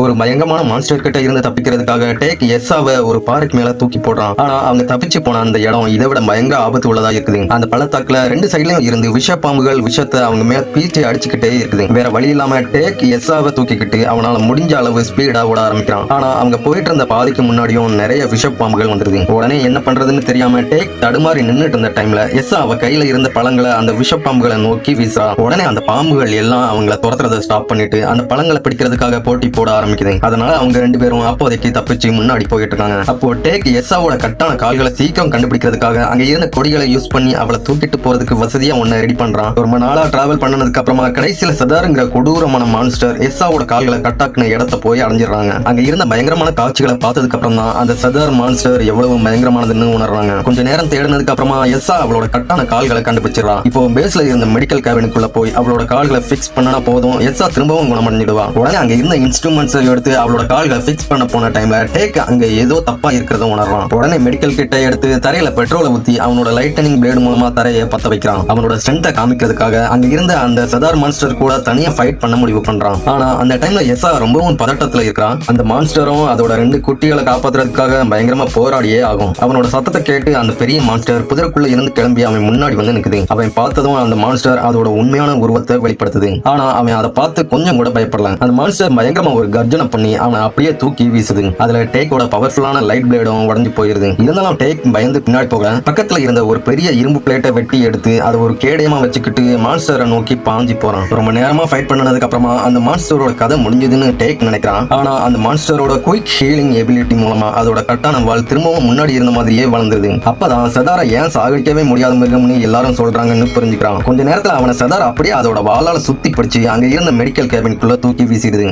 ஒரு பயங்கரமான மான்ஸ்டர் கிட்ட இருந்து தப்பிக்கிறதுக்காக டேக் எஸ்ஸாவை ஒரு பாறைக்கு மேல தூக்கி போடுறான். ஆனா அவங்க தப்பிச்சு போன அந்த இடம் இதை விட பயங்கர ஆபத்து உள்ளதா இருக்குது. அந்த பள்ளத்தாக்குல ரெண்டு சைட்லயும் இருந்து விஷ பாம்புகள் விஷத்தை அவங்க மேல பீச்சி அடிச்சுக்கிட்டே இருக்குது. வேற வழி இல்லாம டேக் எஸ்ஸாவை தூக்கிக்கிட்டு அவனால முடிஞ்ச அளவு ஸ்பீடா ஓட ஆரம்பிக்கிறான். ஆனா அவங்க போயிட்டு இருந்த பாதைக்கு முன்னாடியும் நிறைய விஷ பாம்புகள் வந்துருது. உடனே என்ன பண்றதுன்னு தெரியாம டேக் தடுமாறி நின்னுட்டு இருந்த டைம்ல எஸ்ஸா அவ கையில இருந்த பழங்களை அந்த விஷ பாம்புகளை நோக்கி வீசுறா. உடனே அந்த பாம்புகள் எல்லாம் அவங்கள துரத்துறதை ஸ்டாப் பண்ணிட்டு அந்த பழங்களை பிடிக்கிறதுக்காக போட்டி போட ஆரம்பிக்குது. அதனால அவங்க ரெண்டு பேரும் அப்போதைக்கு தப்பிச்சு முன்னாடி போயிட்டு இருக்காங்க. அப்போ டேக் எஸ்ஸாவோட கட்டான கால்களை சீக்கிரம் கண்டுபிடிக்கிறதுக்காக அங்க இருந்த கொடிகளை யூஸ் பண்ணி அவளை தூக்கிட்டு போறதுக்கு வசதியா ஒன்ன ரெடி பண்றான். ரொம்ப நாளா டிராவல் பண்ணதுக்கு அப்புறமா கடைசியில சதாருங்கிற கொடூரமான மான்ஸ்டர் எஸ்ஸாவோட கால்களை கட்டாக்குன இடத்தை போய் அடைஞ்சிடறாங்க. அங்க இருந்த பயங்கரமான காட்சிகளை பார்த்ததுக்கு அப்புறம் தான் அந்த சதார் மான்ஸ்டர் எவ்வளவு பயங்கரமானதுன்னு உணர்றாங்க. கொஞ்ச நேரம் தேடினதுக்கு அப்புறமா எஸ்ஸா அவளோட கட்டான கால்களை கண்டுபிடிச்சிடறான். இப்போ பேஸ்ல இருந்த மெடிக்கல் கேபினுக்குள்ள போய் அவளோட கால்களை பிக்ஸ் பண்ணனா போதும் எஸ்ஸா திரும்பவும் குணமடைஞ்சிடுவா. உடனே அங்க இருந்த இன்ஸ்ட்ருமெண்ட்ஸ் எடுத்து அவளோட கால்களை பிக்ஸ் பண்ண போன டைம்ல டேக் அங்க ஏதோ தப்பா இருக்கிறத உணர்றான். உடனே மெடிக்கல் கிட்ட எடுத்து தரையில பெட்ரோலை ஊத்தி அவனோட லைட்டனிங் பிளேடு மூலமா தரையை பத்த வைக்கிறான். அவனோட ஸ்ட்ரென்த்தை காமிக்கிறதுக்காக அங்க இருந்த அந்த சதார் மான்ஸ்டர் கூட தனியா ஃபைட் பண்ண முடிவு பண்றான். ஆனா அந்த டைம்ல எஸ்ஸா ரொம்பவும் பதட்டத்துல இருக்கிறான். அந்த மான்ஸ்டரும் அதோட ரெண்டு குட்டிகளை காப்பாத்துறதுக்காக பயங்கரமா போராடியே ஆகும். அவனோட சத்தத்தை கேட்டு அந்த பெரிய மான்ஸ்டர் புதருக்குள்ள இருந்து கிளம்பி அவன் முன்னாடி வந்து நிக்குது. அவன் பார்த்ததும் அந்த மான்ஸ்டர் அதோட உண்மையான உருவத்தை வெளிப்படுத்துது. ஆனா அவன் அதை பார்த்து கொஞ்சம் கூட பயப்படல. அந்த மான்ஸ்டர் பயங்கரமா ஒரு கர்ஜனை பண்ணி அவனை அப்படியே தூக்கி வீசுது. அதுல டேக்கோட பவர்ஃபுல்லான லைட் பிளேடும் உடஞ்சு போயிருது. இருந்தாலும் டேக் பயந்து பின்னாடி போக பக்கத்துல இருந்த ஒரு பெரிய இரும்பு பிளேட்டை வெட்டி எடுத்து அதை ஒரு கேடயமா வச்சுக்கிட்டு மான்ஸ்டரை நோக்கி பாஞ்சு போறான். ரொம்ப நேரமா ஃபைட் பண்ணதுக்கு அப்புறமா அந்த மான்ஸ்டரோட கதை முடிஞ்சதுன்னு டேக் நினைக்கிறான். ஆனா அந்த மான்ஸ்டரோட குயிக் ஹீலிங் எபிலிட்டி மூலமா அதோட கட்டான வால் திரும்பவும் முன்னாடி இருந்த மாதிரியே வளர்ந்தது. அப்பதான் சதாரை ஏன் சாகடிக்கவே முடியாத மிருகம்னு எல்லாரும் சொல்றாங்கன்னு புரிஞ்சுக்கிறான். கொஞ்ச நேரத்துல அவனை சதார் அப்படியே அதோட வாளால சுத்தி பிடிச்சு அங்க இருந்த மெடிக்கல் கேபினுக்குள்ள தூக்கி வீசிடுது.